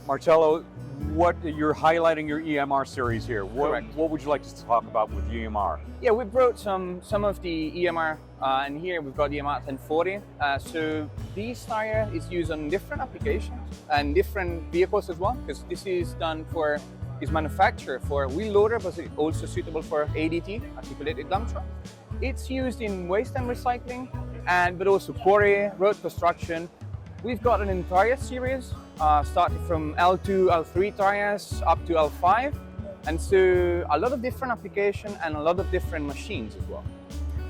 Marcello, what you're highlighting your EMR series here. Correct. What would you like to talk about with EMR? Yeah, we brought some of the EMR, and here we've got the EMR 1040. So this tire is used on different applications and different vehicles as well, because this is manufactured for wheel loader, but it's also suitable for ADT, articulated dump truck. It's used in waste and recycling, but also quarry, road construction. We've got an entire series, starting from L2, L3 tires up to L5, and so a lot of different applications and a lot of different machines as well.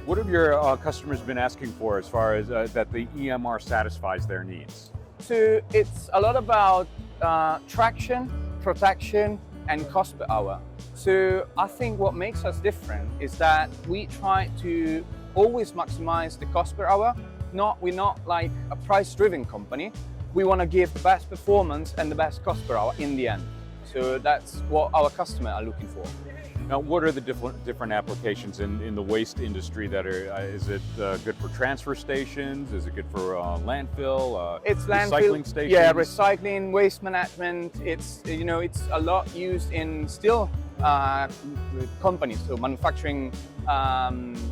What have your customers been asking for as far as that the EMR satisfies their needs? So it's a lot about traction, protection, and cost per hour. So I think what makes us different is that we try to always maximize the cost per hour. We're not like a price-driven company. We want to give the best performance and the best cost per hour in the end. So that's what our customers are looking for. Now, what are the different applications in the waste industry that are? Is it good for transfer stations? Is it good for landfill? It's recycling stations. Yeah, recycling, waste management. It's a lot used in steel companies, so manufacturing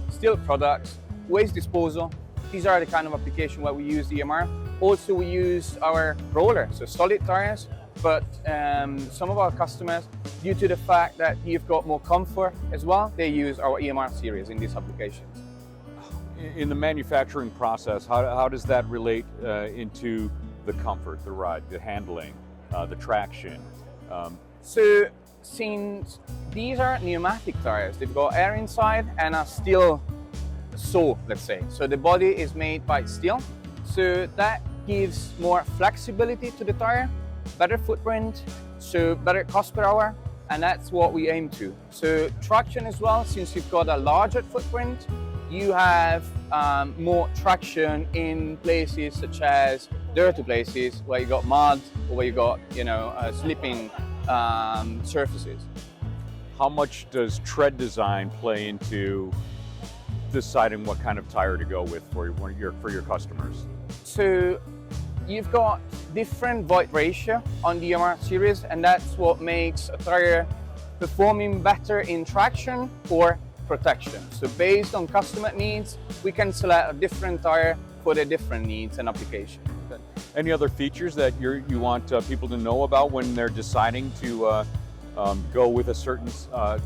steel products, waste disposal. These are the kind of application where we use EMR. Also, we use our roller, so solid tires. But some of our customers, due to the fact that you've got more comfort as well, they use our EMR series in these applications. In the manufacturing process, how does that relate into the comfort, the ride, the handling, the traction? So since these are pneumatic tires, they've got air inside and are steel sole, let's say. So the body is made by steel, so that gives more flexibility to the tire, better footprint, so better cost per hour, and that's what we aim to. So traction as well, since you've got a larger footprint, you have more traction in places such as dirty places where you got mud or where you got slipping surfaces. How much does tread design play into deciding what kind of tire to go with for your customers? So you've got different void ratio on the EMR series, and that's what makes a tire performing better in traction or protection. So based on customer needs, we can select a different tire for the different needs and application. Any other features that you want people to know about when they're deciding to go with a certain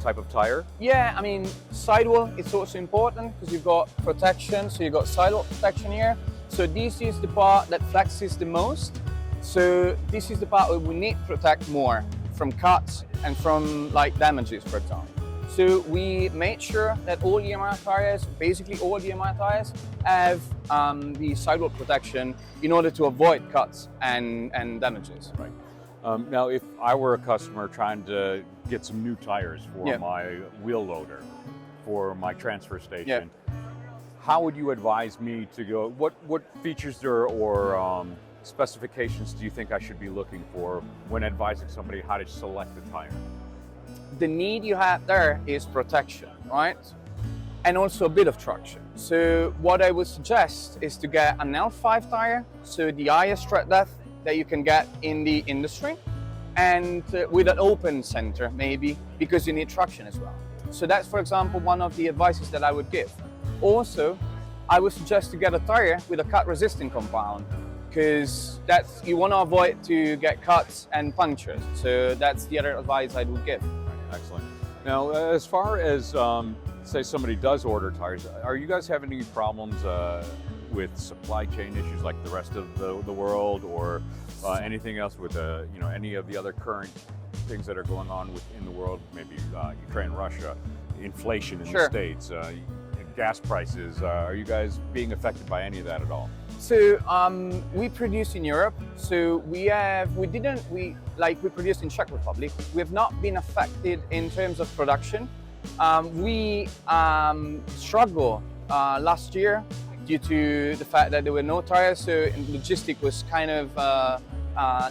type of tire? Yeah, I mean, sidewall is also important because you've got protection, so you've got sidewall protection here. So this is the part that flexes the most. So this is the part where we need to protect more from cuts and from damages, for example. So we made sure that all EMR tires, basically all EMR tires, have the sidewall protection in order to avoid cuts and damages. Right. Now, if I were a customer trying to get some new tires for my wheel loader, for my transfer station, how would you advise me to go? What features or specifications do you think I should be looking for when advising somebody how to select the tire? The need you have there is protection, right? And also a bit of traction. So what I would suggest is to get an L5 tire, so the highest tread depth that you can get in the industry, and with an open center maybe, because you need traction as well. So that's, for example, one of the advices that I would give. Also, I would suggest to get a tire with a cut-resistant compound, because you want to avoid to get cuts and punctures. So that's the other advice I would give. Excellent. Now, as far as say somebody does order tires, are you guys having any problems with supply chain issues like the rest of the world, or anything else with any of the other current things that are going on in the world, maybe Ukraine, Russia, inflation in the States, gas prices? Are you guys being affected by any of that at all? So we produce in Europe. So we produce in Czech Republic. We have not been affected in terms of production. We struggled last year due to the fact that there were no tires, so logistics was kind of a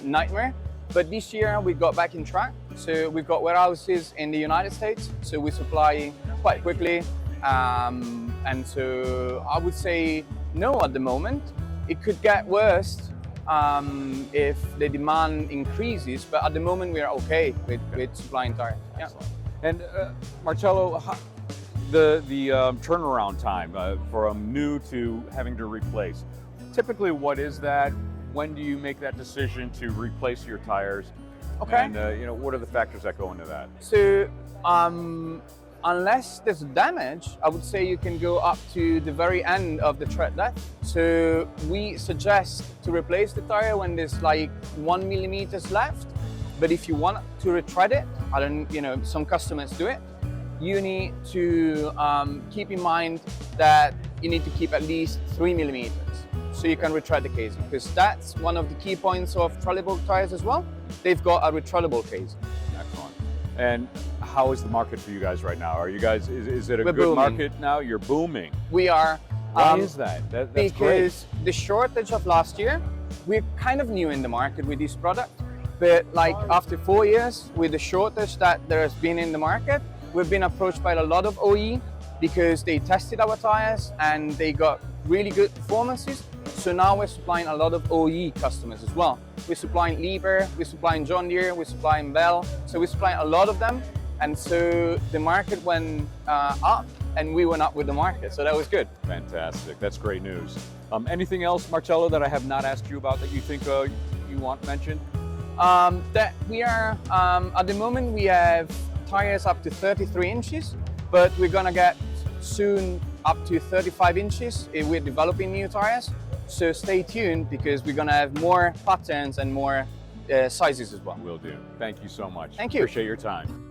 nightmare. But this year we got back in track. So we've got warehouses in the United States, so we supply quite quickly. And so I would say no at the moment. It could get worse if the demand increases, but at the moment we are okay with supplying tires. Yeah. Excellent. And Marcello, the turnaround time from new to having to replace, typically what is that? When do you make that decision to replace your tires? Okay. And what are the factors that go into that? So unless there's damage, I would say you can go up to the very end of the tread depth. So we suggest to replace the tire when there's like 1 millimeter left. But if you want to retread it, some customers do it. You need to keep in mind that you need to keep at least 3 millimeters so you can retread the casing, because that's one of the key points of Trelleborg tires as well. They've got a retreadable casing. Excellent. And how is the market for you guys right now? Are you guys, is it a We're good booming. market now? You're booming. We are. Why is that? That's because great. the shortage of last year, we're kind of new in the market with this product. But like after 4 years, with the shortage that there has been in the market, we've been approached by a lot of OE because they tested our tires and they got really good performances. So now we're supplying a lot of OE customers as well. We're supplying Liebherr, we're supplying John Deere, we're supplying Bell. So we're supplying a lot of them. And so the market went up and we went up with the market. So that was good. Fantastic. That's great news. Anything else, Marcello, that I have not asked you about that you think you want mentioned? That we are, at the moment we have tires up to 33 inches, but we're gonna get soon up to 35 inches. We're developing new tires. So stay tuned because we're gonna have more patterns and more sizes as well. Will do. Thank you so much. Thank you. Appreciate your time.